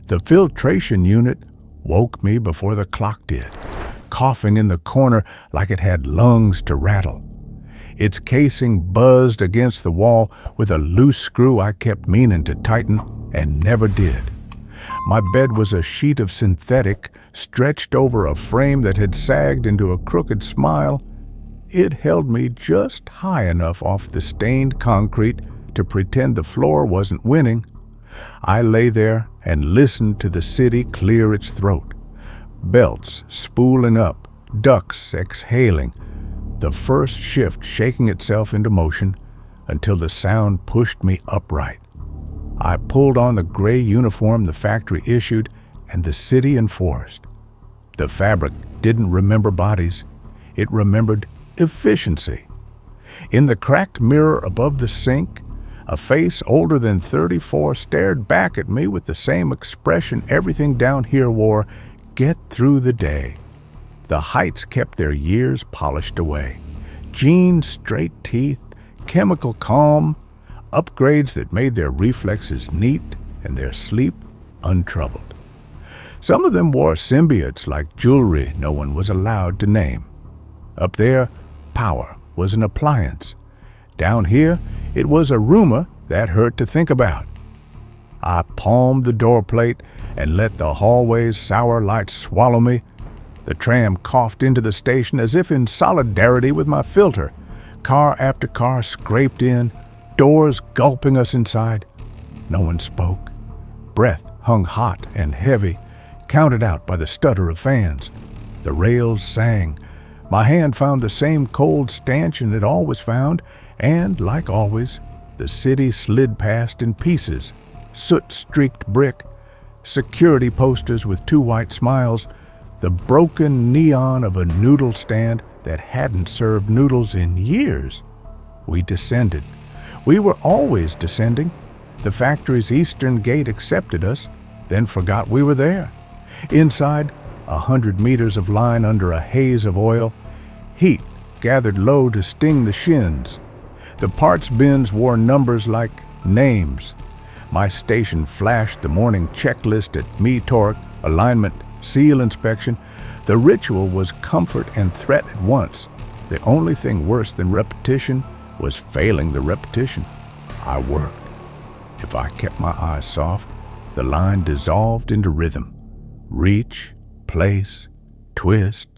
The filtration unit woke me before the clock did, coughing in the corner like it had lungs to rattle. Its casing buzzed against the wall with a loose screw I kept meaning to tighten and never did. My bed was a sheet of synthetic stretched over a frame that had sagged into a crooked smile. It held me just high enough off the stained concrete to pretend the floor wasn't winning. I lay there and listened to the city clear its throat. Belts spooling up, ducts exhaling, the first shift shaking itself into motion until the sound pushed me upright. I pulled on the gray uniform the factory issued and the city enforced. The fabric didn't remember bodies. It remembered efficiency. In the cracked mirror above the sink, a face older than 34 stared back at me with the same expression everything down here wore: get through the day. The heights kept their years polished away. Jeans, straight teeth, chemical calm, upgrades that made their reflexes neat and their sleep untroubled. Some of them wore symbiotes like jewelry no one was allowed to name. Up there, power was an appliance. Down here, it was a rumor that hurt to think about. I palmed the doorplate and let the hallway's sour light swallow me. The tram coughed into the station as if in solidarity with my filter. Car after car scraped in, doors gulping us inside. No one spoke. Breath hung hot and heavy, counted out by the stutter of fans. The rails sang. My hand found the same cold stanchion it always found, and, like always, the city slid past in pieces. Soot-streaked brick, security posters with two white smiles, the broken neon of a noodle stand that hadn't served noodles in years. We descended. We were always descending. The factory's eastern gate accepted us, then forgot we were there. Inside, 100 meters of line under a haze of oil. Heat gathered low to sting the shins. The parts bins wore numbers like names. My station flashed the morning checklist at me-torque, alignment, seal inspection. The ritual was comfort and threat at once. The only thing worse than repetition was failing the repetition. I worked. If I kept my eyes soft, the line dissolved into rhythm. Reach, place, twist,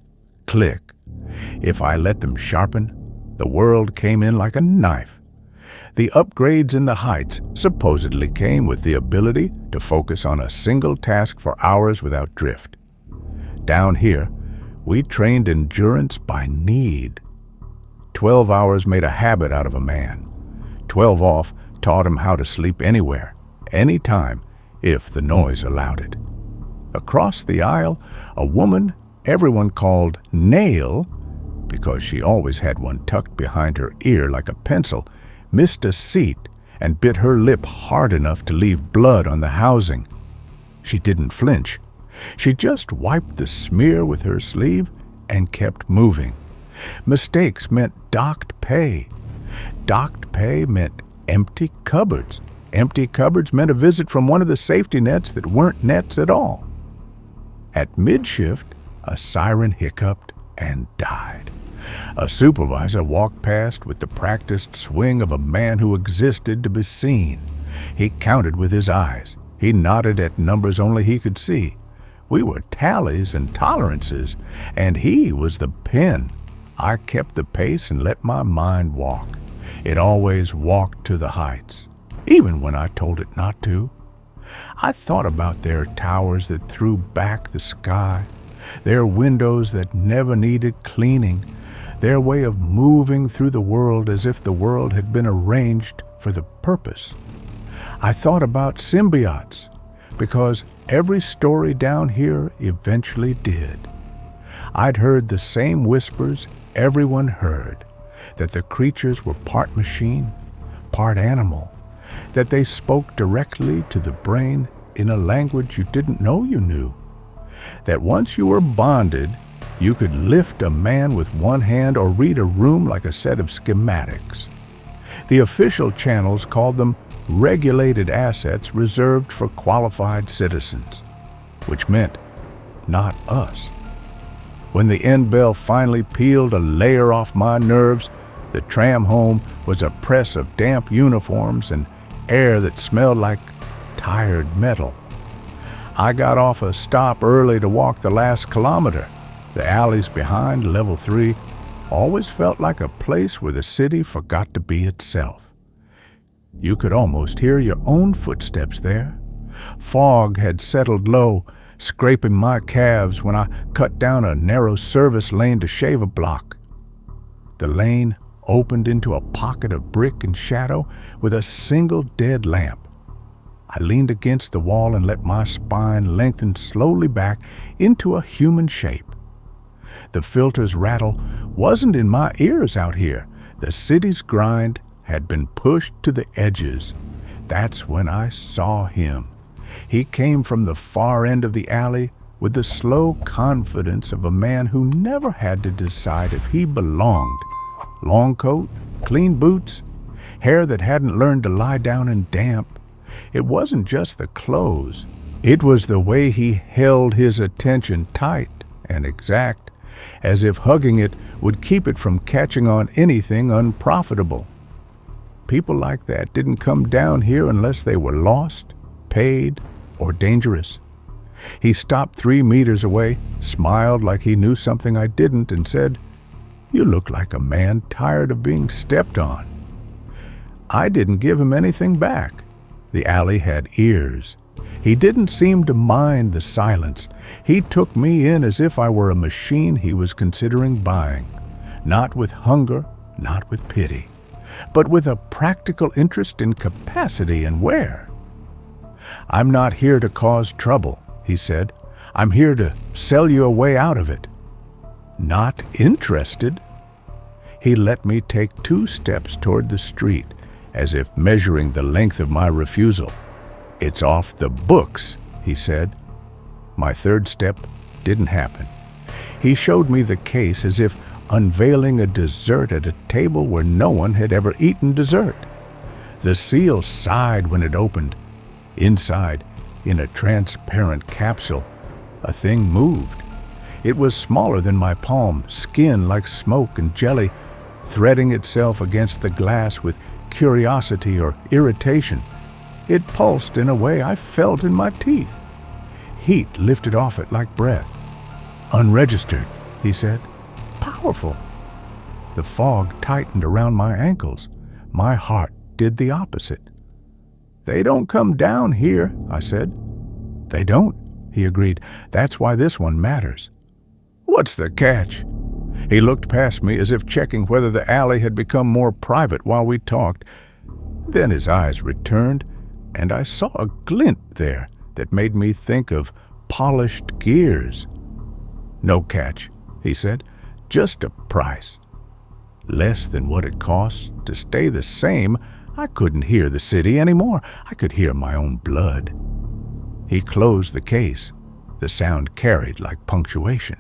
click. If I let them sharpen, the world came in like a knife. The upgrades in the heights supposedly came with the ability to focus on a single task for hours without drift. Down here, we trained endurance by need. 12 hours made a habit out of a man. 12 off taught him how to sleep anywhere, anytime, if the noise allowed it. Across the aisle, a woman everyone called Nail, because she always had one tucked behind her ear like a pencil, missed a seat and bit her lip hard enough to leave blood on the housing. She didn't flinch. She just wiped the smear with her sleeve and kept moving. Mistakes meant docked pay. Docked pay meant empty cupboards. Empty cupboards meant a visit from one of the safety nets that weren't nets at all. At mid-shift, a siren hiccuped and died. A supervisor walked past with the practiced swing of a man who existed to be seen. He counted with his eyes. He nodded at numbers only he could see. We were tallies and tolerances, and he was the pen. I kept the pace and let my mind walk. It always walked to the heights, even when I told it not to. I thought about their towers that threw back the sky, their windows that never needed cleaning, their way of moving through the world as if the world had been arranged for the purpose. I thought about symbiotes, because every story down here eventually did. I'd heard the same whispers everyone heard, that the creatures were part machine, part animal, that they spoke directly to the brain in a language you didn't know you knew, that once you were bonded, you could lift a man with one hand or read a room like a set of schematics. The official channels called them regulated assets reserved for qualified citizens, which meant not us. When the end bell finally peeled a layer off my nerves, the tram home was a press of damp uniforms and air that smelled like tired metal. I got off a stop early to walk the last kilometer. The alleys behind Level 3 always felt like a place where the city forgot to be itself. You could almost hear your own footsteps there. Fog had settled low, scraping my calves when I cut down a narrow service lane to shave a block. The lane opened into a pocket of brick and shadow with a single dead lamp. I leaned against the wall and let my spine lengthen slowly back into a human shape. The filter's rattle wasn't in my ears out here. The city's grind had been pushed to the edges. That's when I saw him. He came from the far end of the alley with the slow confidence of a man who never had to decide if he belonged. Long coat, clean boots, hair that hadn't learned to lie down in damp. It wasn't just the clothes. It was the way he held his attention tight and exact, as if hugging it would keep it from catching on anything unprofitable. People like that didn't come down here unless they were lost, paid, or dangerous. He stopped 3 meters away, smiled like he knew something I didn't, and said, "You look like a man tired of being stepped on." I didn't give him anything back. The alley had ears. He didn't seem to mind the silence. He took me in as if I were a machine he was considering buying, not with hunger, not with pity, but with a practical interest in capacity and wear. "I'm not here to cause trouble," he said. "I'm here to sell you a way out of it." "Not interested." He let me take 2 steps toward the street, as if measuring the length of my refusal. "It's off the books," he said. My 3rd step didn't happen. He showed me the case as if unveiling a dessert at a table where no one had ever eaten dessert. The seal sighed when it opened. Inside, in a transparent capsule, a thing moved. It was smaller than my palm, skin like smoke and jelly, threading itself against the glass with curiosity or irritation. It pulsed in a way I felt in my teeth. Heat lifted off it like breath. "Unregistered," he said. "Powerful." The fog tightened around my ankles. My heart did the opposite. "They don't come down here," I said. "They don't," he agreed. "That's why this one matters." "What's the catch?" He looked past me as if checking whether the alley had become more private while we talked. Then his eyes returned, and I saw a glint there that made me think of polished gears. "No catch," he said. "Just a price." Less than what it costs to stay the same. I couldn't hear the city anymore. I could hear my own blood. He closed the case. The sound carried like punctuation.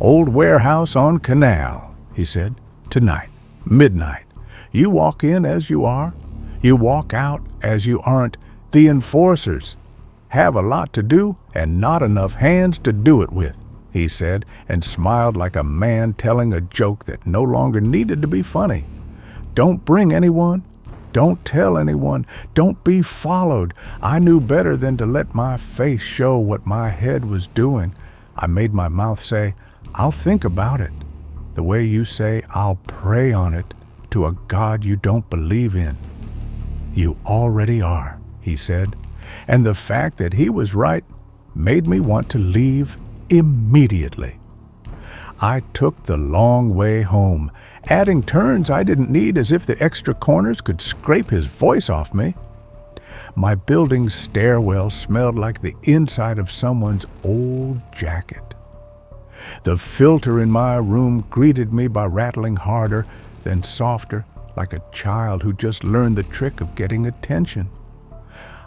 "Old warehouse on Canal," he said. "Tonight, midnight. You walk in as you are. You walk out as you aren't. The enforcers have a lot to do and not enough hands to do it with," he said, and smiled like a man telling a joke that no longer needed to be funny. "Don't bring anyone. Don't tell anyone. Don't be followed." I knew better than to let my face show what my head was doing. I made my mouth say, "I'll think about it," the way you say, "I'll pray on it," to a God you don't believe in. "You already are," he said, and the fact that he was right made me want to leave immediately. I took the long way home, adding turns I didn't need as if the extra corners could scrape his voice off me. My building's stairwell smelled like the inside of someone's old jacket. The filter in my room greeted me by rattling harder, then softer, like a child who just learned the trick of getting attention.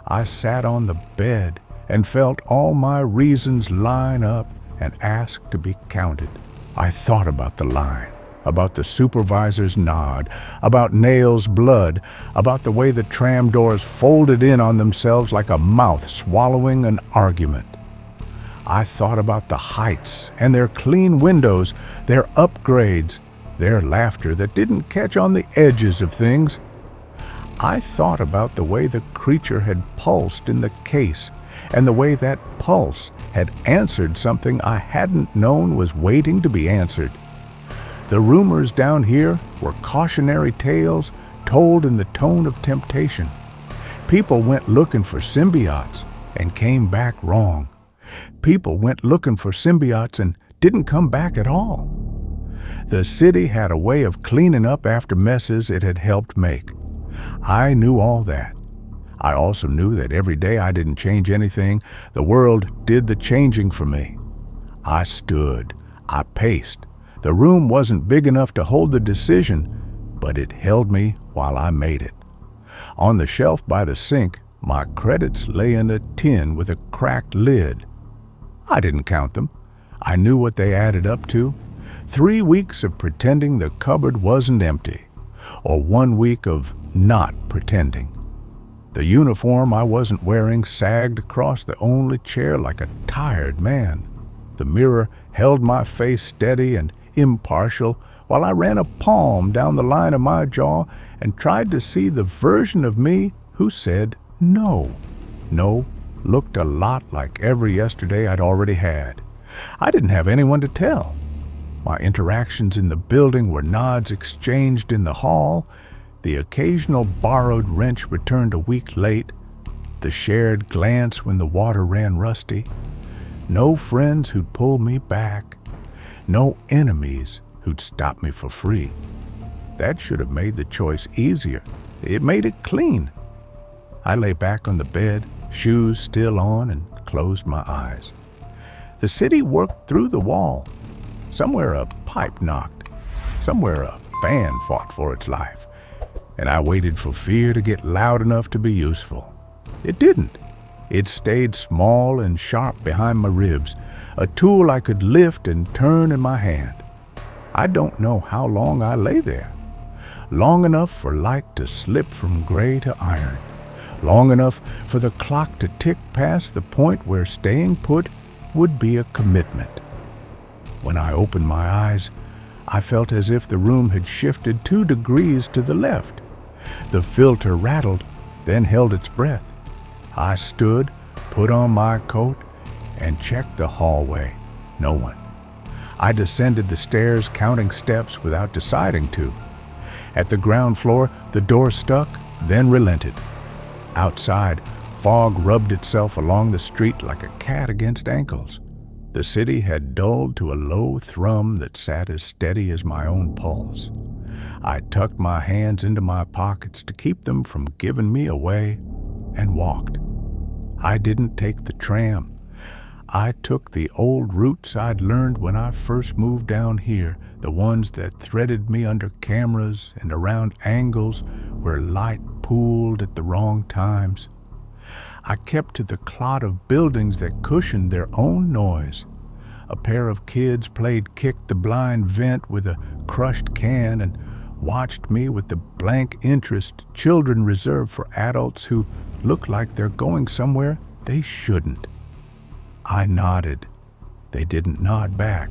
I sat on the bed and felt all my reasons line up and asked to be counted. I thought about the line. about the supervisor's nod, about Nail's blood, about the way the tram doors folded in on themselves like a mouth swallowing an argument. I thought about the heights and their clean windows, their upgrades, their laughter that didn't catch on the edges of things. I thought about the way the creature had pulsed in the case, and the way that pulse had answered something I hadn't known was waiting to be answered. The rumors down here were cautionary tales told in the tone of temptation. People went looking for symbiotes and came back wrong. People went looking for symbiotes and didn't come back at all. The city had a way of cleaning up after messes it had helped make. I knew all that. I also knew that every day I didn't change anything, the world did the changing for me. I stood. I paced. The room wasn't big enough to hold the decision, but it held me while I made it. On the shelf by the sink, my credits lay in a tin with a cracked lid. I didn't count them. I knew what they added up to. 3 weeks of pretending the cupboard wasn't empty, or 1 week of not pretending. The uniform I wasn't wearing sagged across the only chair like a tired man. The mirror held my face steady and impartial while I ran a palm down the line of my jaw and tried to see the version of me who said no. No looked a lot like every yesterday I'd already had. I didn't have anyone to tell. My interactions in the building were nods exchanged in the hall, the occasional borrowed wrench returned a week late, the shared glance when the water ran rusty. No friends who'd pull me back, no enemies who'd stop me for free. That should have made the choice easier. It made it clean. I lay back on the bed, shoes still on, and closed my eyes. The city worked through the wall. Somewhere a pipe knocked. Somewhere a fan fought for its life. And I waited for fear to get loud enough to be useful. It didn't. It stayed small and sharp behind my ribs, a tool I could lift and turn in my hand. I don't know how long I lay there. Long enough for light to slip from gray to iron. Long enough for the clock to tick past the point where staying put would be a commitment. When I opened my eyes, I felt as if the room had shifted 2 degrees to the left. The filter rattled, then held its breath. I stood, put on my coat, and checked the hallway. No one. I descended the stairs, counting steps without deciding to. At the ground floor, the door stuck, then relented. Outside, fog rubbed itself along the street like a cat against ankles. The city had dulled to a low thrum that sat as steady as my own pulse. I tucked my hands into my pockets to keep them from giving me away and walked. I didn't take the tram. I took the old routes I'd learned when I first moved down here, the ones that threaded me under cameras and around angles where light pooled at the wrong times. I kept to the clot of buildings that cushioned their own noise. A pair of kids played kick the blind vent with a crushed can and watched me with the blank interest children reserve for adults who look like they're going somewhere they shouldn't. I nodded. They didn't nod back.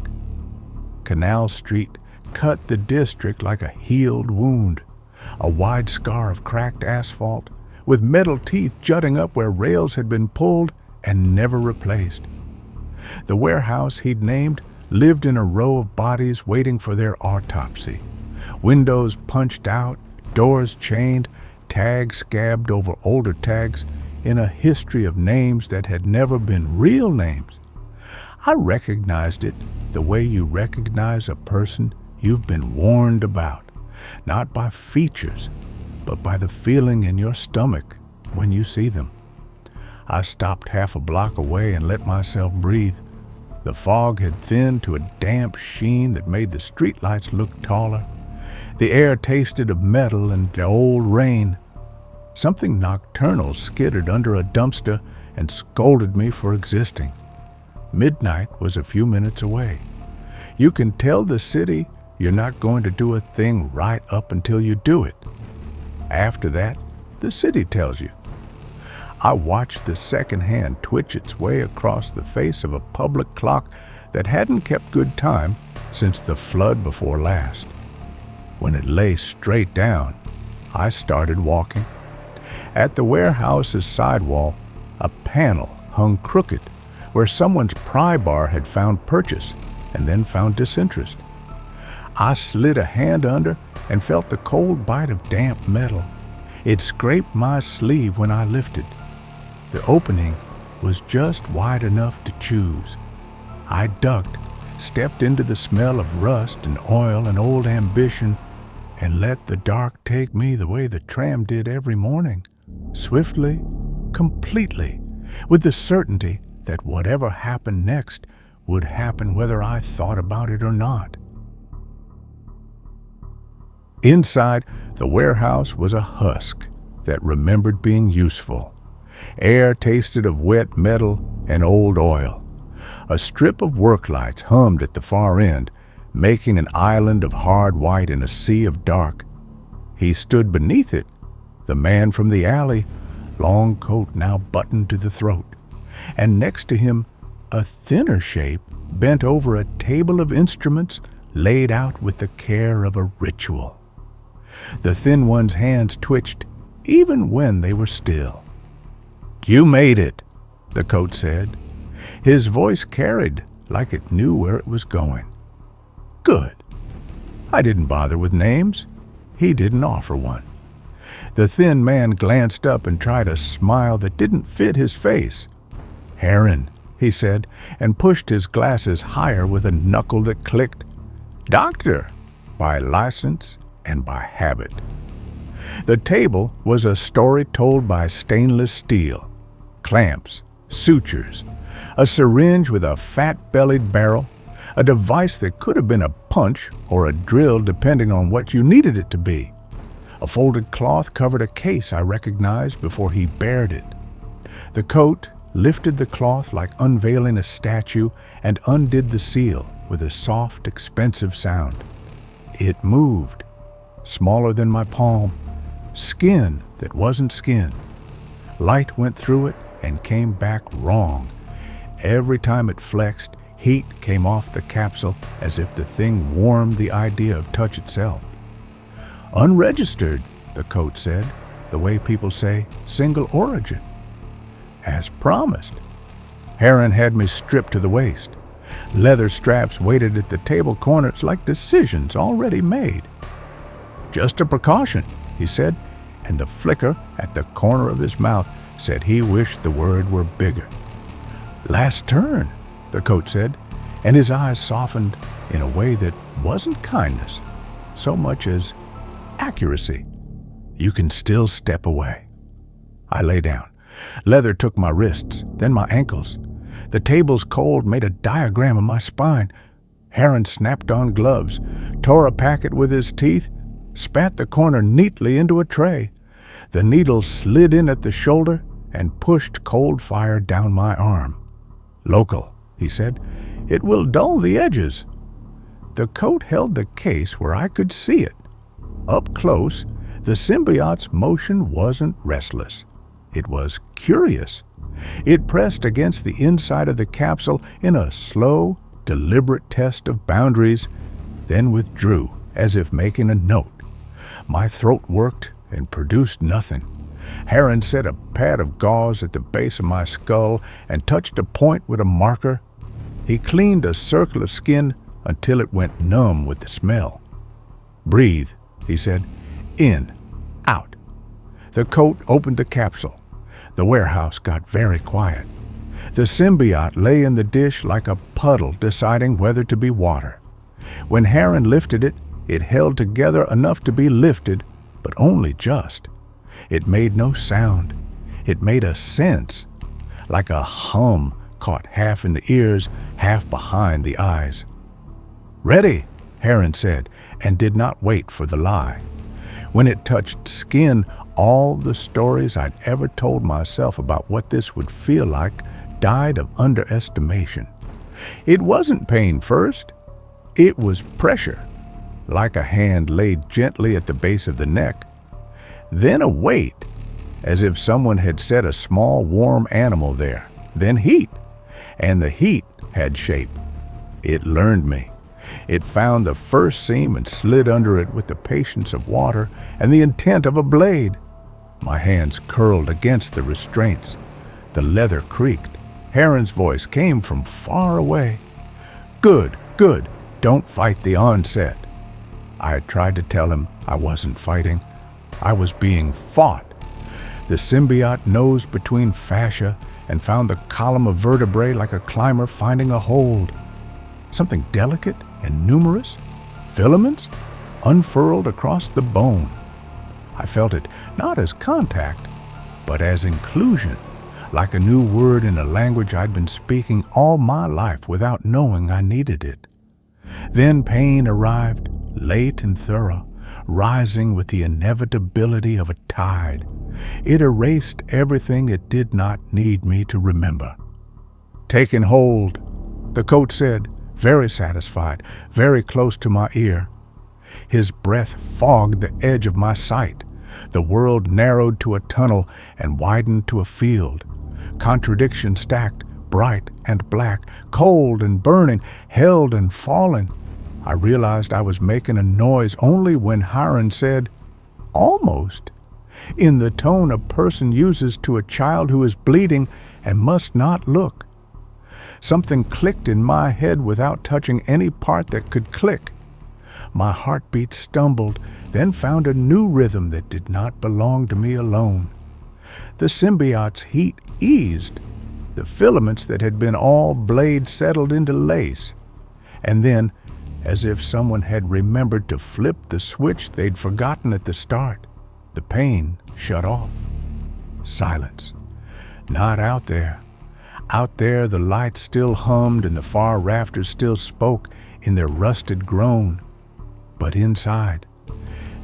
Canal Street cut the district like a healed wound, a wide scar of cracked asphalt, with metal teeth jutting up where rails had been pulled and never replaced. The warehouse he'd named lived in a row of bodies waiting for their autopsy. Windows punched out, doors chained, tags scabbed over older tags in a history of names that had never been real names. I recognized it the way you recognize a person you've been warned about, not by features, but by the feeling in your stomach when you see them. I stopped half a block away and let myself breathe. The fog had thinned to a damp sheen that made the streetlights look taller. The air tasted of metal and the old rain. Something nocturnal skittered under a dumpster and scolded me for existing. Midnight was a few minutes away. You can tell the city you're not going to do a thing right up until you do it. After that, the city tells you. I watched the second hand twitch its way across the face of a public clock that hadn't kept good time since the flood before last. When it lay straight down, I started walking. At the warehouse's sidewall, a panel hung crooked where someone's pry bar had found purchase and then found disinterest. I slid a hand under and felt the cold bite of damp metal. It scraped my sleeve when I lifted. The opening was just wide enough to choose. I ducked, stepped into the smell of rust and oil and old ambition, and let the dark take me the way the tram did every morning, swiftly, completely, with the certainty that whatever happened next would happen whether I thought about it or not. Inside, the warehouse was a husk that remembered being useful. Air tasted of wet metal and old oil. A strip of work lights hummed at the far end, making an island of hard white in a sea of dark. He stood beneath it, the man from the alley, long coat now buttoned to the throat, and next to him a thinner shape bent over a table of instruments laid out with the care of a ritual. The thin one's hands twitched even when they were still. "You made it," the coat said. His voice carried like it knew where it was going. Good. I didn't bother with names. He didn't offer one. The thin man glanced up and tried a smile that didn't fit his face. "Heron," he said, and pushed his glasses higher with a knuckle that clicked. "Doctor, by license and by habit." The table was a story told by stainless steel. Clamps, sutures, a syringe with a fat-bellied barrel, a device that could have been a punch or a drill depending on what you needed it to be. A folded cloth covered a case I recognized before he bared it. The coat lifted the cloth like unveiling a statue and undid the seal with a soft, expensive sound. It moved, smaller than my palm, skin that wasn't skin. Light went through it and came back wrong. Every time it flexed, heat came off the capsule as if the thing warmed the idea of touch itself. "Unregistered," the coat said, the way people say single origin. As promised. Heron had me stripped to the waist. Leather straps waited at the table corners like decisions already made. "Just a precaution," he said, and the flicker at the corner of his mouth said he wished the word were bigger. "Last turn," the coat said, and his eyes softened in a way that wasn't kindness, so much as accuracy. "You can still step away." I lay down. Leather took my wrists, then my ankles. The table's cold made a diagram of my spine. Heron snapped on gloves, tore a packet with his teeth, spat the corner neatly into a tray. The needle slid in at the shoulder and pushed cold fire down my arm. "Local," he said. "It will dull the edges." The coat held the case where I could see it. Up close, the symbiote's motion wasn't restless. It was curious. It pressed against the inside of the capsule in a slow, deliberate test of boundaries, then withdrew as if making a note. My throat worked and produced nothing. Heron set a pad of gauze at the base of my skull and touched a point with a marker. He cleaned a circle of skin until it went numb with the smell. "Breathe," he said. "In, out." The coat opened the capsule. The warehouse got very quiet. The symbiote lay in the dish like a puddle deciding whether to be water. When Heron lifted it, it held together enough to be lifted, but only just. It made no sound. It made a sense, like a hum caught half in the ears, half behind the eyes. "Ready," Heron said, and did not wait for the lie. When it touched skin, all the stories I'd ever told myself about what this would feel like died of underestimation. It wasn't pain first. It was pressure. like a hand laid gently at the base of the neck. Then a weight, as if someone had set a small warm animal there. Then heat, and the heat had shape. It learned me. It found the first seam and slid under it with the patience of water and the intent of a blade. My hands curled against the restraints. The leather creaked. Heron's voice came from far away. "Good, good, don't fight the onset." I had tried to tell him I wasn't fighting. I was being fought. The symbiote nosed between fascia and found the column of vertebrae like a climber finding a hold. Something delicate and numerous, filaments, unfurled across the bone. I felt it not as contact, but as inclusion, like a new word in a language I'd been speaking all my life without knowing I needed it. Then pain arrived, late and thorough, rising with the inevitability of a tide. It erased everything it did not need me to remember. "Taking hold," the coat said, very satisfied, very close to my ear. His breath fogged the edge of my sight. The world narrowed to a tunnel and widened to a field. Contradiction stacked, bright and black, cold and burning, held and fallen. I realized I was making a noise only when Hiron said, "Almost," in the tone a person uses to a child who is bleeding and must not look. Something clicked in my head without touching any part that could click. My heartbeat stumbled, then found a new rhythm that did not belong to me alone. The symbiote's heat eased. The filaments that had been all blade settled into lace. And then, as if someone had remembered to flip the switch they'd forgotten at the start, the pain shut off. Silence. Not out there. Out there the lights still hummed and the far rafters still spoke in their rusted groan. But inside,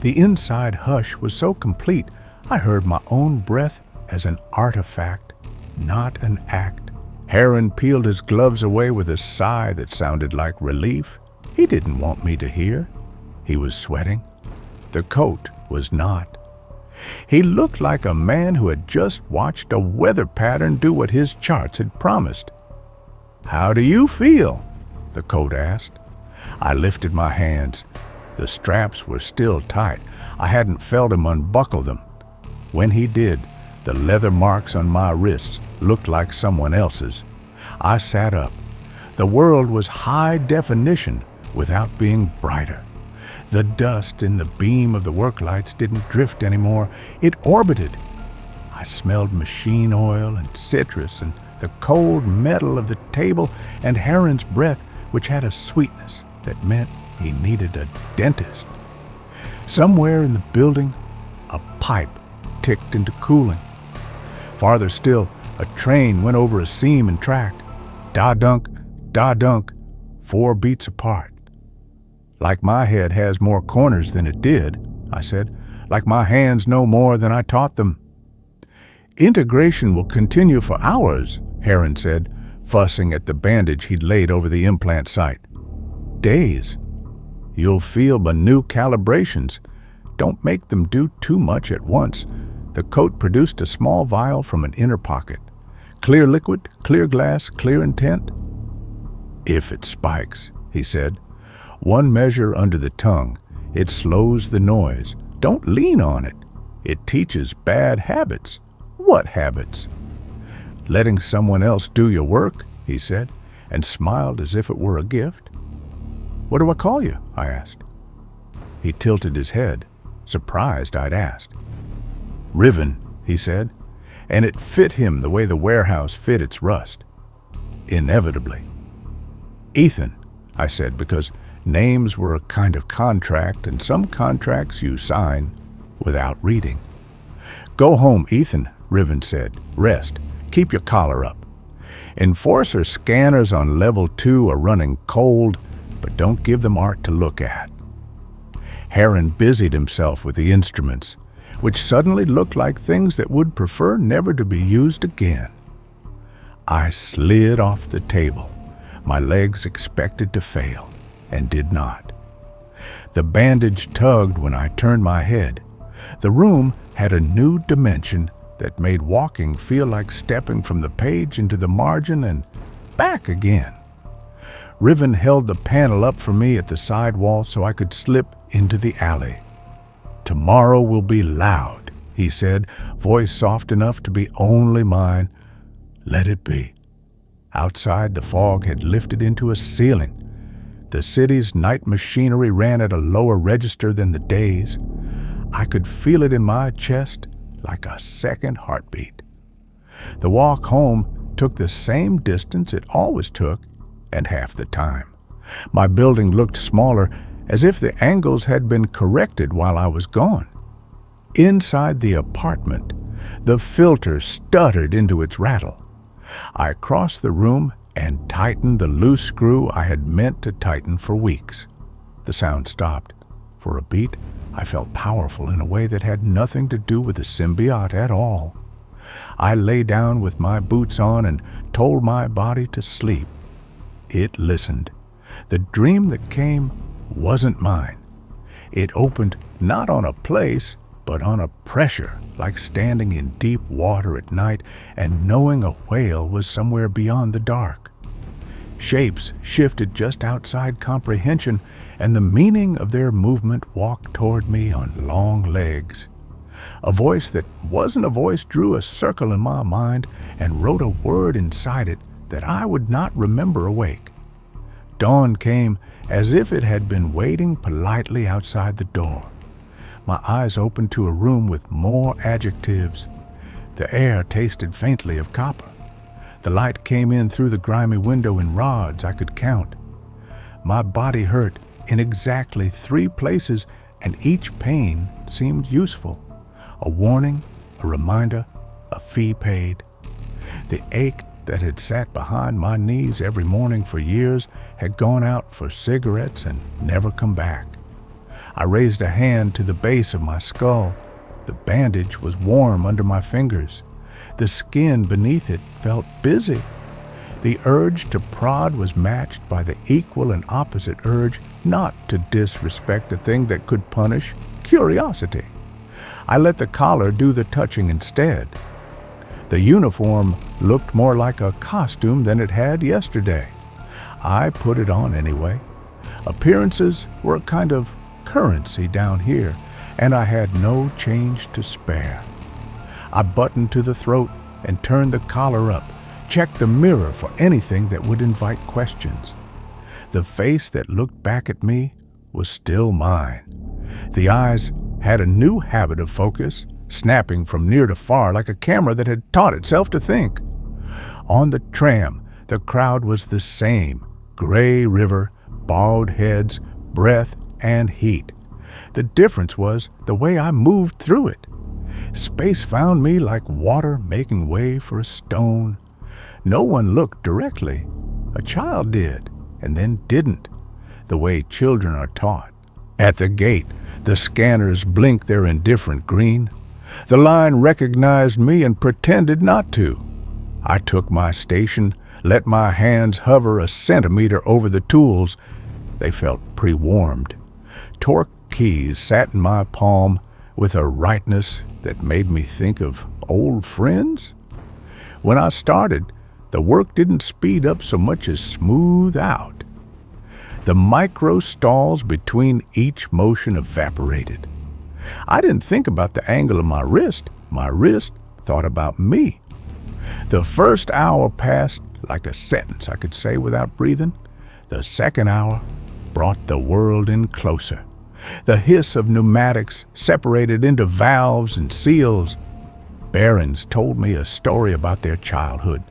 the inside hush was so complete I heard my own breath as an artifact, not an act. Heron peeled his gloves away with a sigh that sounded like relief. He didn't want me to hear. He was sweating. The coat was not. He looked like a man who had just watched a weather pattern do what his charts had promised. "How do you feel?" the coat asked. I lifted my hands. The straps were still tight. I hadn't felt him unbuckle them. When he did, the leather marks on my wrists looked like someone else's. I sat up. The world was high definition without being brighter. The dust in the beam of the work lights didn't drift anymore. It orbited. I smelled machine oil and citrus and the cold metal of the table and Heron's breath, which had a sweetness that meant he needed a dentist. Somewhere in the building, a pipe ticked into cooling. Farther still, a train went over a seam and track. Da-dunk, da-dunk, 4 beats apart. "Like my head has more corners than it did," I said. "Like my hands know more than I taught them." "Integration will continue for hours," Heron said, fussing at the bandage he'd laid over the implant site. "Days. You'll feel my new calibrations. Don't make them do too much at once." The coat produced a small vial from an inner pocket. "Clear liquid, clear glass, clear intent." "If it spikes," he said. "One measure under the tongue. It slows the noise. Don't lean on it. It teaches bad habits." "What habits?" "Letting someone else do your work," he said, and smiled as if it were a gift. "What do I call you?" I asked. He tilted his head, surprised I'd asked. "Riven," he said, and it fit him the way the warehouse fit its rust. Inevitably. "Ethan," I said, because names were a kind of contract, and some contracts you sign without reading. "Go home, Ethan," Riven said. "Rest. Keep your collar up. Enforcer scanners on level 2 are running cold, but don't give them art to look at." Heron busied himself with the instruments, which suddenly looked like things that would prefer never to be used again. I slid off the table, my legs expected to fail, and did not. The bandage tugged when I turned my head. The room had a new dimension that made walking feel like stepping from the page into the margin and back again. Riven held the panel up for me at the side wall so I could slip into the alley. "Tomorrow will be loud," he said, voice soft enough to be only mine. "Let it be." Outside, the fog had lifted into a ceiling. The city's night machinery ran at a lower register than the day's. I could feel it in my chest like a second heartbeat. The walk home took the same distance it always took, and half the time. My building looked smaller, as if the angles had been corrected while I was gone. Inside the apartment, the filter stuttered into its rattle. I crossed the room and tightened the loose screw I had meant to tighten for weeks. The sound stopped. For a beat, I felt powerful in a way that had nothing to do with the symbiote at all. I lay down with my boots on and told my body to sleep. It listened. The dream that came wasn't mine. It opened not on a place, but on a pressure, like standing in deep water at night and knowing a whale was somewhere beyond the dark. Shapes shifted just outside comprehension, and the meaning of their movement walked toward me on long legs. A voice that wasn't a voice drew a circle in my mind and wrote a word inside it that I would not remember awake. Dawn came as if it had been waiting politely outside the door. My eyes opened to a room with more adjectives. The air tasted faintly of copper. The light came in through the grimy window in rods I could count. My body hurt in exactly 3 places, and each pain seemed useful. A warning, a reminder, a fee paid. The ache that had sat behind my knees every morning for years had gone out for cigarettes and never come back. I raised a hand to the base of my skull. The bandage was warm under my fingers. The skin beneath it felt busy. The urge to prod was matched by the equal and opposite urge not to disrespect a thing that could punish curiosity. I let the collar do the touching instead. The uniform looked more like a costume than it had yesterday. I put it on anyway. Appearances were a kind of currency down here, and I had no change to spare. I buttoned to the throat and turned the collar up, checked the mirror for anything that would invite questions. The face that looked back at me was still mine. The eyes had a new habit of focus, snapping from near to far like a camera that had taught itself to think. On the tram, the crowd was the same: gray river, bald heads, breath, and heat. The difference was the way I moved through it. Space found me like water making way for a stone. No one looked directly. A child did, and then didn't, the way children are taught. At the gate, the scanners blinked their indifferent green. The line recognized me and pretended not to. I took my station, let my hands hover a centimeter over the tools. They felt pre-warmed. Torque keys sat in my palm with a rightness that made me think of old friends. When I started, the work didn't speed up so much as smooth out. The micro stalls between each motion evaporated. I didn't think about the angle of my wrist thought about me. The first hour passed like a sentence I could say without breathing. The second hour brought the world in closer. The hiss of pneumatics separated into valves and seals. Barons told me a story about their childhood.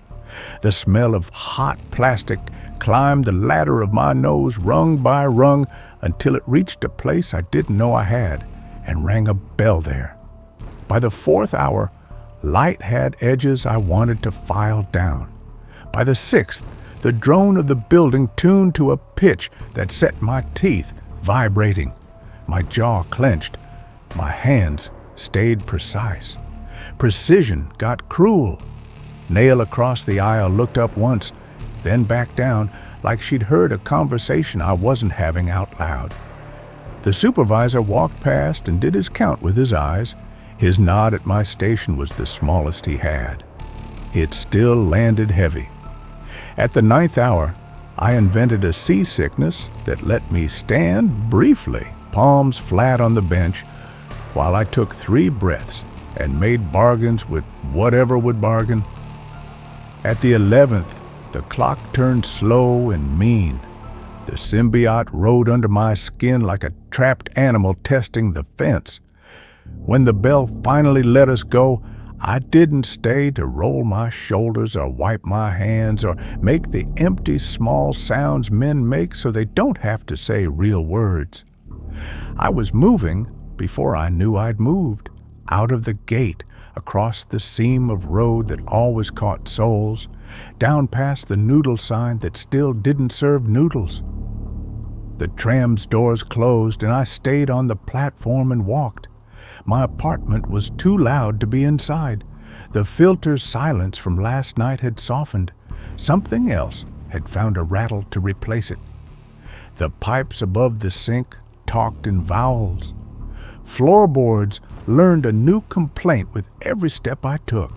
The smell of hot plastic climbed the ladder of my nose rung by rung until it reached a place I didn't know I had and rang a bell there. By the 4th hour, light had edges I wanted to file down. By the 6th, the drone of the building tuned to a pitch that set my teeth vibrating. My jaw clenched. My hands stayed precise. Precision got cruel. Nail across the aisle looked up once, then back down like she'd heard a conversation I wasn't having out loud. The supervisor walked past and did his count with his eyes. His nod at my station was the smallest he had. It still landed heavy. At the 9th hour, I invented a seasickness that let me stand briefly, palms flat on the bench, while I took 3 breaths and made bargains with whatever would bargain. At the 11th, the clock turned slow and mean. The symbiote rode under my skin like a trapped animal testing the fence. When the bell finally let us go, I didn't stay to roll my shoulders or wipe my hands or make the empty small sounds men make so they don't have to say real words. I was moving before I knew I'd moved, out of the gate, across the seam of road that always caught souls, down past the noodle sign that still didn't serve noodles. The tram's doors closed and I stayed on the platform and walked. My apartment was too loud to be inside. The filter's silence from last night had softened. Something else had found a rattle to replace it. The pipes above the sink talked in vowels. Floorboards learned a new complaint with every step I took.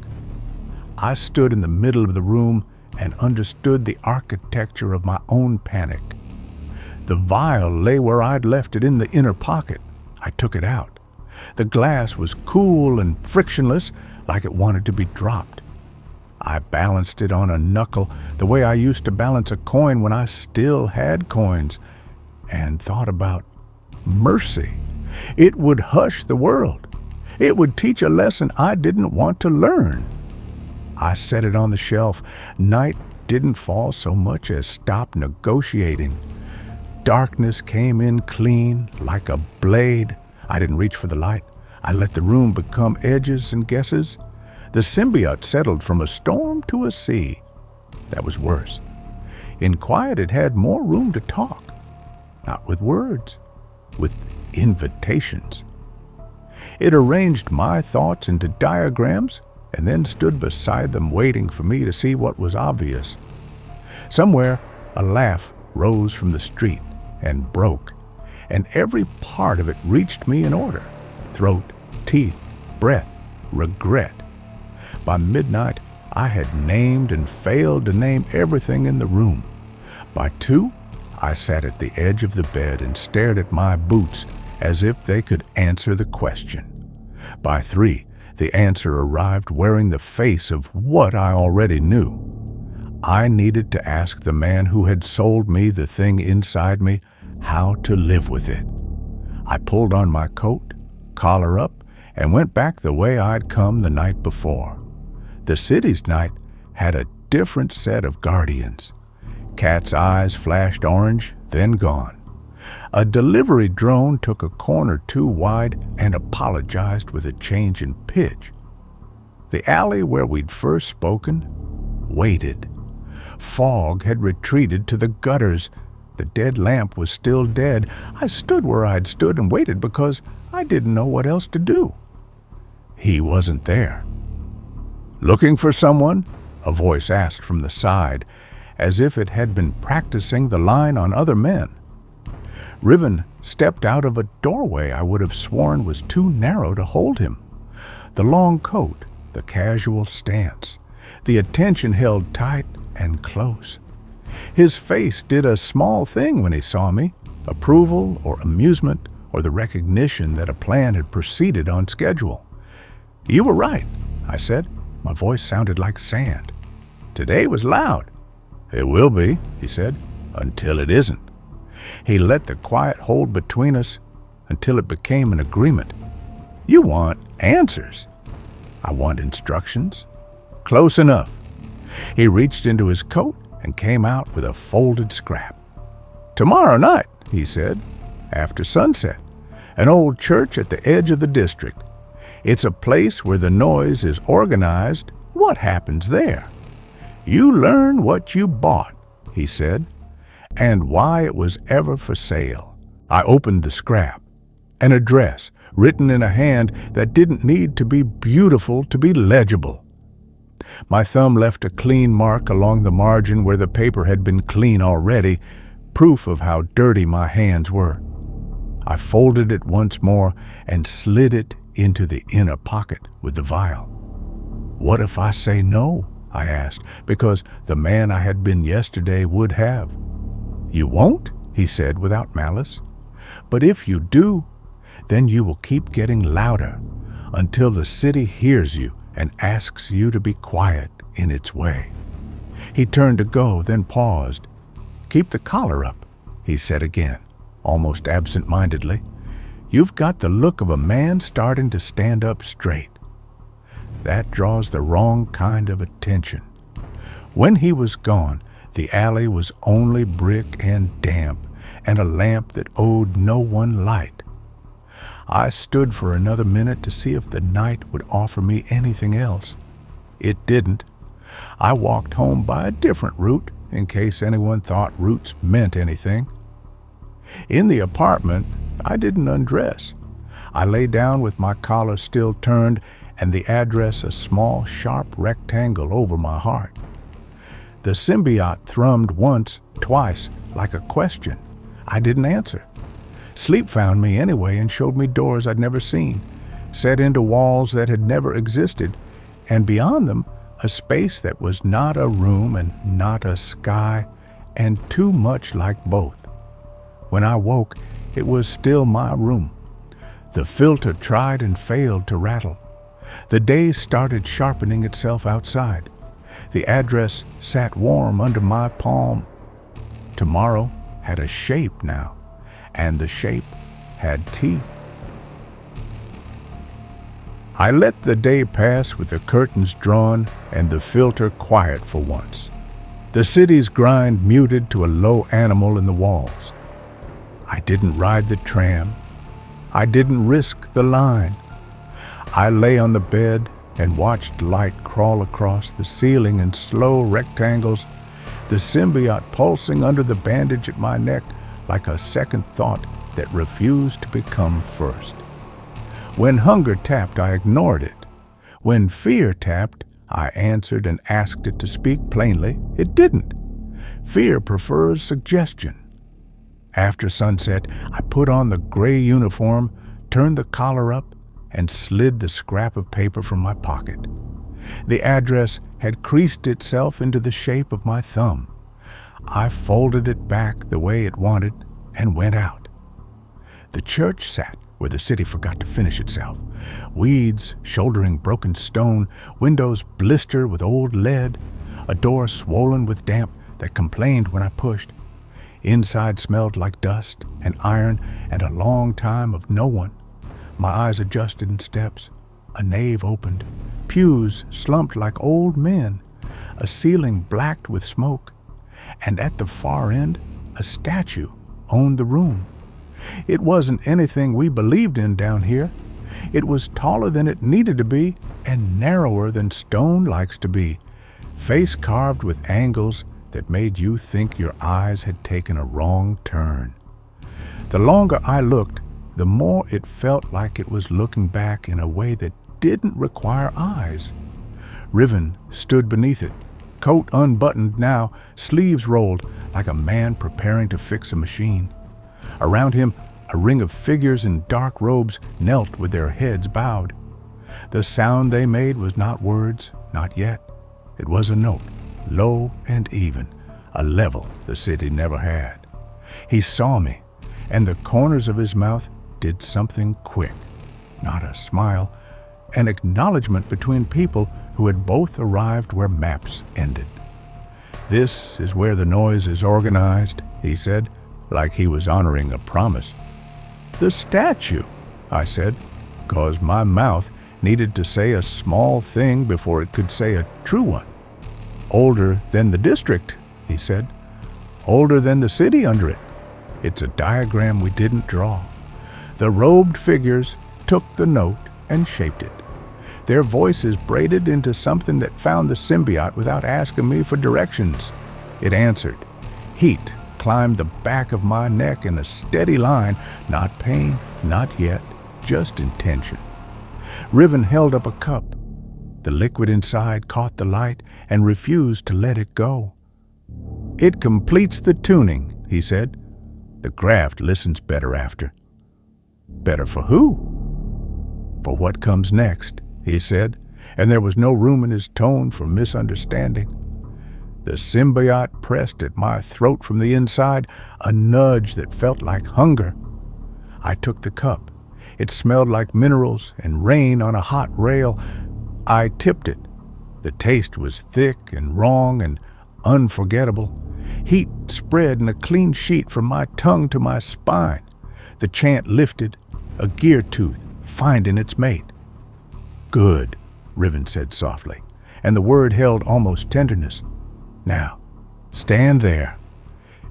I stood in the middle of the room and understood the architecture of my own panic. The vial lay where I'd left it in the inner pocket. I took it out. The glass was cool and frictionless, like it wanted to be dropped. I balanced it on a knuckle the way I used to balance a coin when I still had coins, and thought about mercy. It would hush the world. It would teach a lesson I didn't want to learn. I set it on the shelf. Night didn't fall so much as stop negotiating. Darkness came in clean, like a blade. I didn't reach for the light. I let the room become edges and guesses. The symbiote settled from a storm to a sea. That was worse. In quiet, it had more room to talk. Not with words, with invitations. It arranged my thoughts into diagrams and then stood beside them waiting for me to see what was obvious. Somewhere, a laugh rose from the street and broke, and every part of it reached me in order: throat, teeth, breath, regret. By midnight, I had named and failed to name everything in the room. By 2, I sat at the edge of the bed and stared at my boots as if they could answer the question. By 3, the answer arrived wearing the face of what I already knew. I needed to ask the man who had sold me the thing inside me how to live with it. I pulled on my coat, collar up, and went back the way I'd come the night before. The city's night had a different set of guardians. Cat's eyes flashed orange, then gone. A delivery drone took a corner too wide and apologized with a change in pitch. The alley where we'd first spoken waited. Fog had retreated to the gutters. The dead lamp was still dead. I stood where I'd stood and waited because I didn't know what else to do. He wasn't there. "Looking for someone?" a voice asked from the side, as if it had been practicing the line on other men. Riven stepped out of a doorway I would have sworn was too narrow to hold him. The long coat, the casual stance, the attention held tight and close. His face did a small thing when he saw me: approval or amusement or the recognition that a plan had proceeded on schedule. "You were right," I said. My voice sounded like sand. "Today was loud." "It will be," he said, "until it isn't." He let the quiet hold between us until it became an agreement. "You want answers." "I want instructions." "Close enough." He reached into his coat and came out with a folded scrap. "Tomorrow night," he said, "after sunset, an old church at the edge of the district. It's a place where the noise is organized. What happens there? You learn what you bought," he said, "and why it was ever for sale." I opened the scrap. An address, written in a hand that didn't need to be beautiful to be legible. My thumb left a clean mark along the margin where the paper had been clean already, proof of how dirty my hands were. I folded it once more and slid it into the inner pocket with the vial. What if I say no? I asked, because the man I had been yesterday would have. You won't? He said without malice. But if you do, then you will keep getting louder until the city hears you and asks you to be quiet in its way. He turned to go, then paused. Keep the collar up, he said again, almost absent-mindedly. You've got the look of a man starting to stand up straight. That draws the wrong kind of attention. When he was gone, the alley was only brick and damp, and a lamp that owed no one light. I stood for another minute to see if the night would offer me anything else. It didn't. I walked home by a different route, in case anyone thought routes meant anything. In the apartment, I didn't undress. I lay down with my collar still turned and the address a small, sharp rectangle over my heart. The symbiote thrummed once, twice, like a question. I didn't answer. Sleep found me anyway and showed me doors I'd never seen, set into walls that had never existed, and beyond them, a space that was not a room and not a sky, and too much like both. When I woke, it was still my room. The filter tried and failed to rattle. The day started sharpening itself outside. The address sat warm under my palm. Tomorrow had a shape now, and the shape had teeth. I let the day pass with the curtains drawn and the filter quiet for once. The city's grind muted to a low animal in the walls. I didn't ride the tram. I didn't risk the line. I lay on the bed and watched light crawl across the ceiling in slow rectangles, the symbiote pulsing under the bandage at my neck like a second thought that refused to become first. When hunger tapped, I ignored it. When fear tapped, I answered and asked it to speak plainly. It didn't. Fear prefers suggestion. After sunset, I put on the gray uniform, turned the collar up, and slid the scrap of paper from my pocket. The address had creased itself into the shape of my thumb. I folded it back the way it wanted and went out. The church sat where the city forgot to finish itself. Weeds shouldering broken stone, windows blister with old lead, a door swollen with damp that complained when I pushed. Inside smelled like dust and iron and a long time of no one. My eyes adjusted in steps. A nave opened. Pews slumped like old men. A ceiling blacked with smoke. And at the far end, a statue owned the room. It wasn't anything we believed in down here. It was taller than it needed to be and narrower than stone likes to be, face carved with angles that made you think your eyes had taken a wrong turn. The longer I looked, the more it felt like it was looking back in a way that didn't require eyes. Riven stood beneath it, coat unbuttoned now, sleeves rolled like a man preparing to fix a machine. Around him, a ring of figures in dark robes knelt with their heads bowed. The sound they made was not words, not yet. It was a note, low and even, a level the city never had. He saw me, and the corners of his mouth did something quick. Not a smile, an acknowledgement between people who had both arrived where maps ended. This is where the noise is organized, he said, like he was honoring a promise. The statue, I said, 'cause my mouth needed to say a small thing before it could say a true one. Older than the district, he said. Older than the city under it. It's a diagram we didn't draw. The robed figures took the note and shaped it. Their voices braided into something that found the symbiote without asking me for directions. It answered. Heat climbed the back of my neck in a steady line, not pain, not yet, just intention. Riven held up a cup. The liquid inside caught the light and refused to let it go. It completes the tuning, he said. The graft listens better after. Better for who? For what comes next, he said, and there was no room in his tone for misunderstanding. The symbiote pressed at my throat from the inside, a nudge that felt like hunger. I took the cup. It smelled like minerals and rain on a hot rail. I tipped it. The taste was thick and wrong and unforgettable. Heat spread in a clean sheet from my tongue to my spine. The chant lifted, a gear tooth finding its mate. Good, Riven said softly, and the word held almost tenderness. Now, stand there.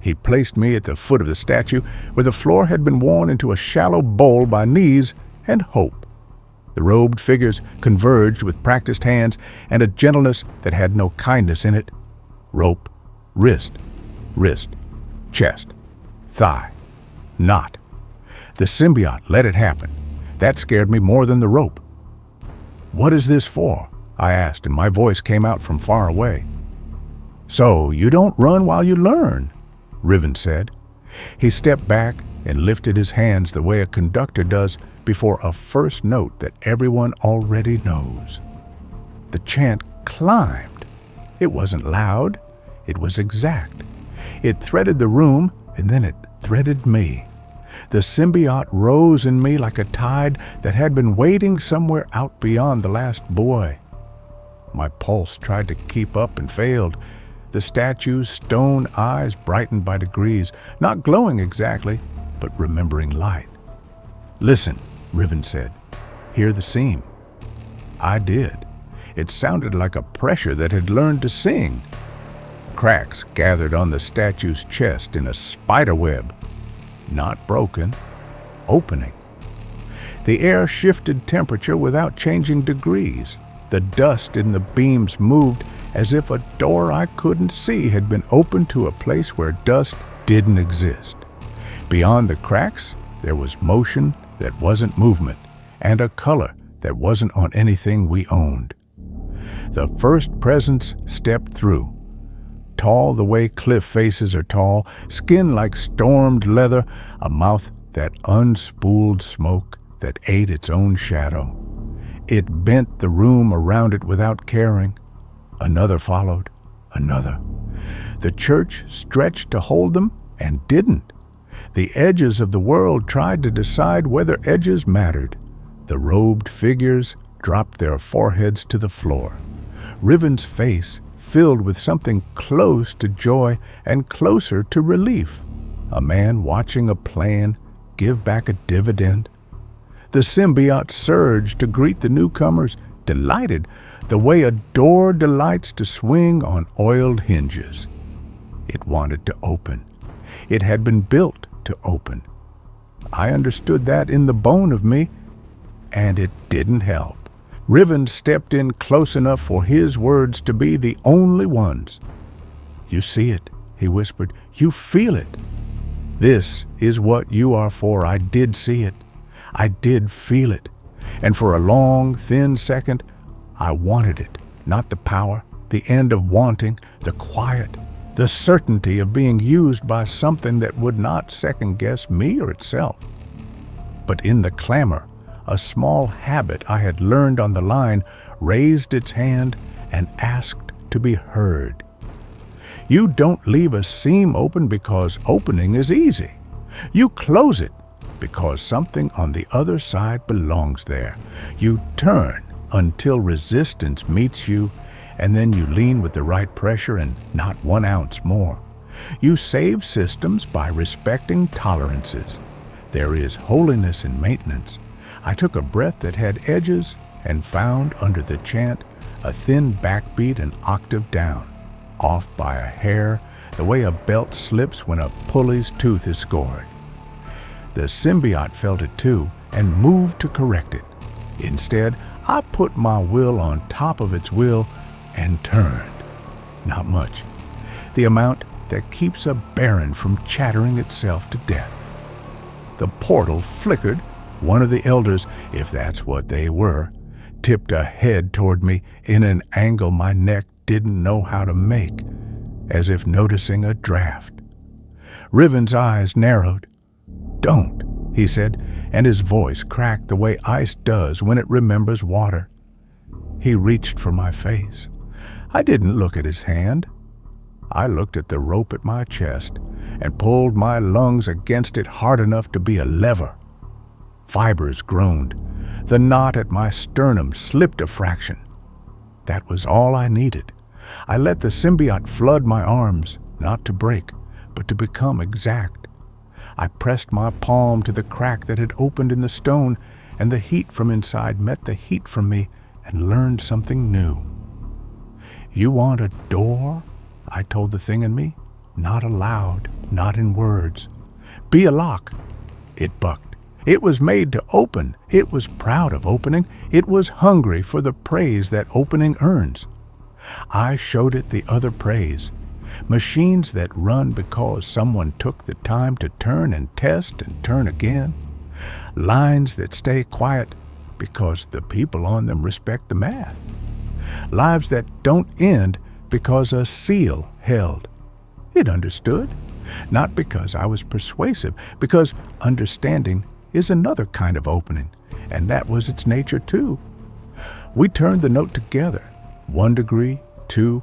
He placed me at the foot of the statue, where the floor had been worn into a shallow bowl by knees and hope. The robed figures converged with practiced hands and a gentleness that had no kindness in it. Rope, wrist, chest, thigh, knot. The symbiote let it happen. That scared me more than the rope. What is this for? I asked, and my voice came out from far away. So you don't run while you learn, Riven said. He stepped back and lifted his hands the way a conductor does before a first note that everyone already knows. The chant climbed. It wasn't loud. It was exact. It threaded the room, and then it threaded me. The symbiote rose in me like a tide that had been waiting somewhere out beyond the last buoy. My pulse tried to keep up and failed. The statue's stone eyes brightened by degrees, not glowing exactly, but remembering light. Listen, Riven said. Hear the seam. I did. It sounded like a pressure that had learned to sing. Cracks gathered on the statue's chest in a spider web. Not broken, opening. The air shifted temperature without changing degrees. The dust in the beams moved as if a door I couldn't see had been opened to a place where dust didn't exist. Beyond the cracks, there was motion that wasn't movement, and a color that wasn't on anything we owned. The first presence stepped through. Tall the way cliff faces are tall, skin like stormed leather, a mouth that unspooled smoke that ate its own shadow. It bent the room around it without caring. Another followed, another. The church stretched to hold them and didn't. The edges of the world tried to decide whether edges mattered. The robed figures dropped their foreheads to the floor. Riven's face filled with something close to joy and closer to relief. A man watching a plan give back a dividend. The symbiote surged to greet the newcomers, delighted, the way a door delights to swing on oiled hinges. It wanted to open. It had been built to open. I understood that in the bone of me, and it didn't help. Riven stepped in close enough for his words to be the only ones. You see it, he whispered. You feel it. This is what you are for. I did see it. I did feel it. And for a long, thin second, I wanted it. Not the power, the end of wanting, the quiet, the certainty of being used by something that would not second-guess me or itself. But in the clamor, a small habit I had learned on the line raised its hand and asked to be heard. You don't leave a seam open because opening is easy. You close it because something on the other side belongs there. You turn until resistance meets you, and then you lean with the right pressure and not 1 ounce more. You save systems by respecting tolerances. There is holiness in maintenance. I took a breath that had edges and found under the chant a thin backbeat an octave down, off by a hair, the way a belt slips when a pulley's tooth is scored. The symbiote felt it too and moved to correct it. Instead, I put my will on top of its will and turned. Not much. The amount that keeps a baron from chattering itself to death. The portal flickered. One of the elders, if that's what they were, tipped a head toward me in an angle my neck didn't know how to make, as if noticing a draft. Riven's eyes narrowed. Don't, he said, and his voice cracked the way ice does when it remembers water. He reached for my face. I didn't look at his hand. I looked at the rope at my chest and pulled my lungs against it hard enough to be a lever. Fibers groaned. The knot at my sternum slipped a fraction. That was all I needed. I let the symbiote flood my arms, not to break, but to become exact. I pressed my palm to the crack that had opened in the stone, and the heat from inside met the heat from me and learned something new. "You want a door?" I told the thing in me. Not aloud, not in words. "Be a lock." It bucked. It was made to open. It was proud of opening. It was hungry for the praise that opening earns. I showed it the other praise. Machines that run because someone took the time to turn and test and turn again. Lines that stay quiet because the people on them respect the math. Lives that don't end because a seal held. It understood, not because I was persuasive, because understanding is another kind of opening, and that was its nature too. We turned the note together, 1 degree, 2,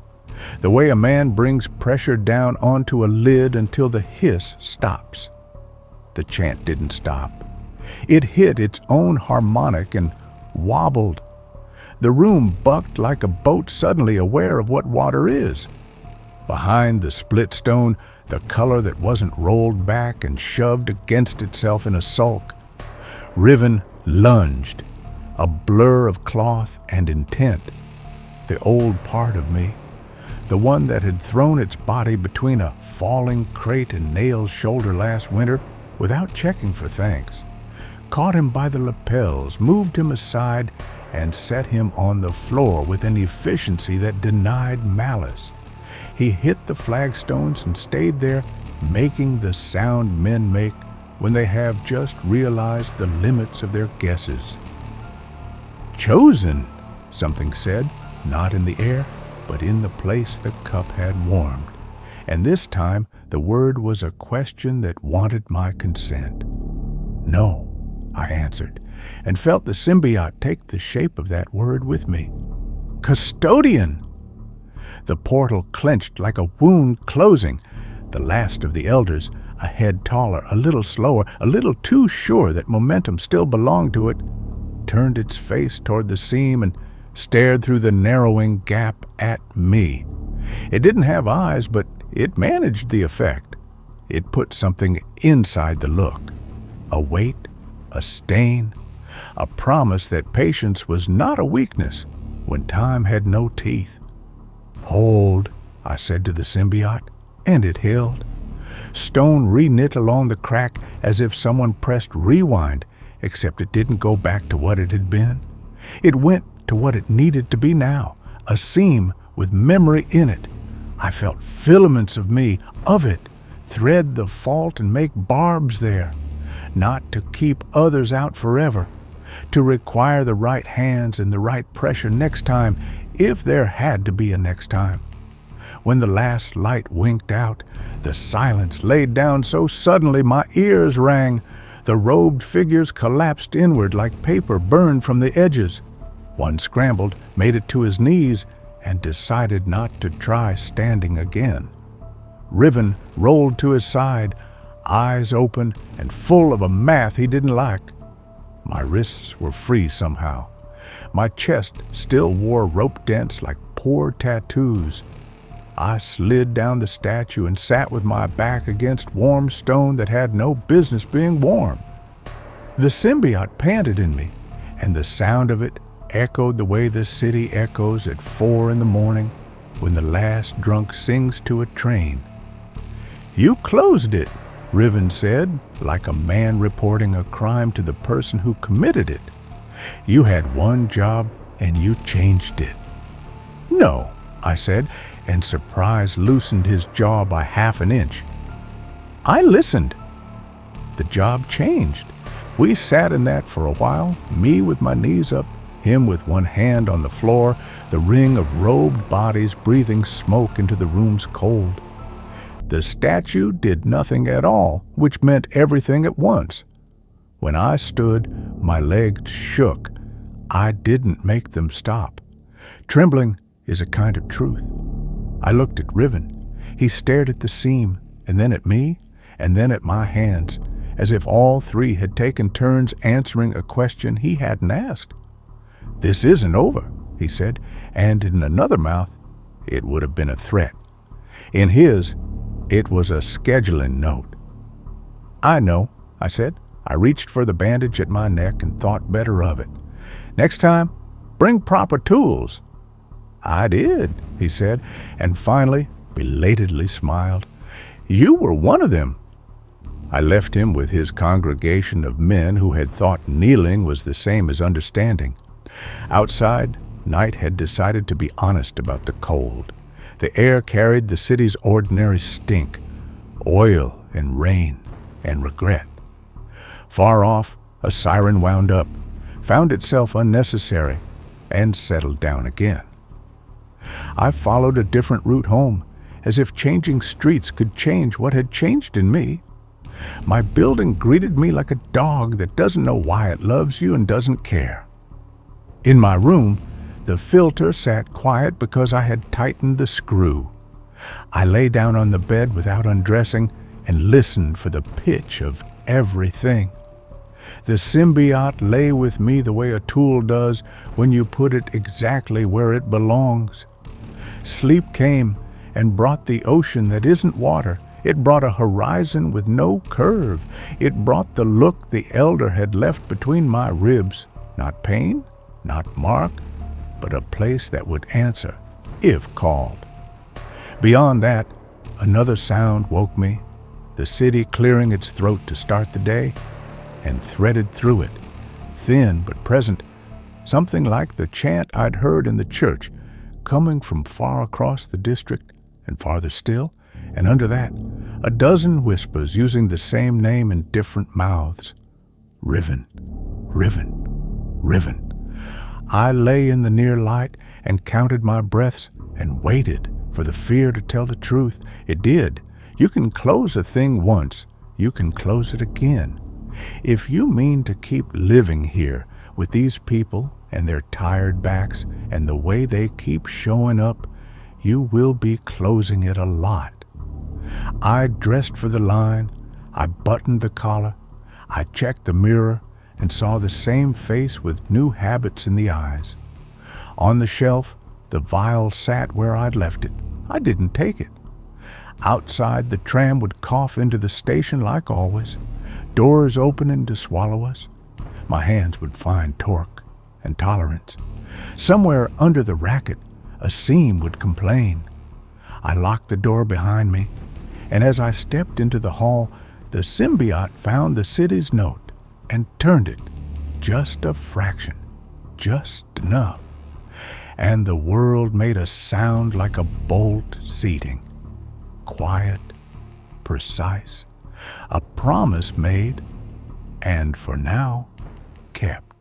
the way a man brings pressure down onto a lid until the hiss stops. The chant didn't stop. It hit its own harmonic and wobbled. The room bucked like a boat suddenly aware of what water is. Behind the split stone, the color that wasn't rolled back and shoved against itself in a sulk. Riven lunged, a blur of cloth and intent. The old part of me, the one that had thrown its body between a falling crate and Nail's shoulder last winter without checking for thanks, caught him by the lapels, moved him aside, and set him on the floor with an efficiency that denied malice. He hit the flagstones and stayed there, making the sound men make when they have just realized the limits of their guesses. "Chosen," something said, not in the air, but in the place the cup had warmed. And this time the word was a question that wanted my consent. "No," I answered, and felt the symbiote take the shape of that word with me. "Custodian!" The portal clenched like a wound closing. The last of the elders, a head taller, a little slower, a little too sure that momentum still belonged to it, turned its face toward the seam and stared through the narrowing gap at me. It didn't have eyes, but it managed the effect. It put something inside the look. A weight, a stain, a promise that patience was not a weakness when time had no teeth. "Hold," I said to the symbiote, and it held. Stone re-knit along the crack as if someone pressed rewind, except it didn't go back to what it had been. It went to what it needed to be now, a seam with memory in it. I felt filaments of me, of it, thread the fault and make barbs there, not to keep others out forever, to require the right hands and the right pressure next time, if there had to be a next time. When the last light winked out, the silence laid down so suddenly my ears rang. The robed figures collapsed inward like paper burned from the edges. One scrambled, made it to his knees, and decided not to try standing again. Riven rolled to his side, eyes open and full of a math he didn't like. My wrists were free somehow. My chest still wore rope dents like poor tattoos. I slid down the statue and sat with my back against warm stone that had no business being warm. The symbiote panted in me, and the sound of it echoed the way the city echoes at 4 in the morning when the last drunk sings to a train. "You closed it," Riven said, like a man reporting a crime to the person who committed it. "You had one job and you changed it." "No," I said, and surprise loosened his jaw by 1/2 inch. "I listened." The job changed. We sat in that for a while, me with my knees up, him with one hand on the floor, the ring of robed bodies breathing smoke into the room's cold. The statue did nothing at all, which meant everything at once. When I stood, my legs shook. I didn't make them stop. Trembling is a kind of truth. I looked at Riven. He stared at the seam, and then at me, and then at my hands, as if all three had taken turns answering a question he hadn't asked. "This isn't over," he said, and in another mouth, it would have been a threat. In his, it was a scheduling note. "I know," I said. I reached for the bandage at my neck and thought better of it. "Next time, bring proper tools." "I did," he said, and finally, belatedly smiled. "You were one of them." I left him with his congregation of men who had thought kneeling was the same as understanding. Outside, night had decided to be honest about the cold. The air carried the city's ordinary stink, oil and rain and regret. Far off, a siren wound up, found itself unnecessary, and settled down again. I followed a different route home, as if changing streets could change what had changed in me. My building greeted me like a dog that doesn't know why it loves you and doesn't care. In my room, the filter sat quiet because I had tightened the screw. I lay down on the bed without undressing and listened for the pitch of everything. The symbiote lay with me the way a tool does when you put it exactly where it belongs. Sleep came and brought the ocean that isn't water. It brought a horizon with no curve. It brought the look the elder had left between my ribs. Not pain, not mark, but a place that would answer, if called. Beyond that, another sound woke me, the city clearing its throat to start the day, and threaded through it, thin but present, something like the chant I'd heard in the church, coming from far across the district and farther still, and under that, a dozen whispers using the same name in different mouths. Riven, Riven, Riven. I lay in the near light and counted my breaths and waited for the fear to tell the truth. It did. You can close a thing once. You can close it again. If you mean to keep living here with these people and their tired backs and the way they keep showing up, you will be closing it a lot. I dressed for the line. I buttoned the collar. I checked the mirror and saw the same face with new habits in the eyes. On the shelf, the vial sat where I'd left it. I didn't take it. Outside, the tram would cough into the station like always, doors opening to swallow us. My hands would find torque and tolerance. Somewhere under the racket, a seam would complain. I locked the door behind me, and as I stepped into the hall, the symbiote found the city's note and turned it just a fraction, just enough. And the world made a sound like a bolt seating. Quiet, precise, a promise made, and for now, kept.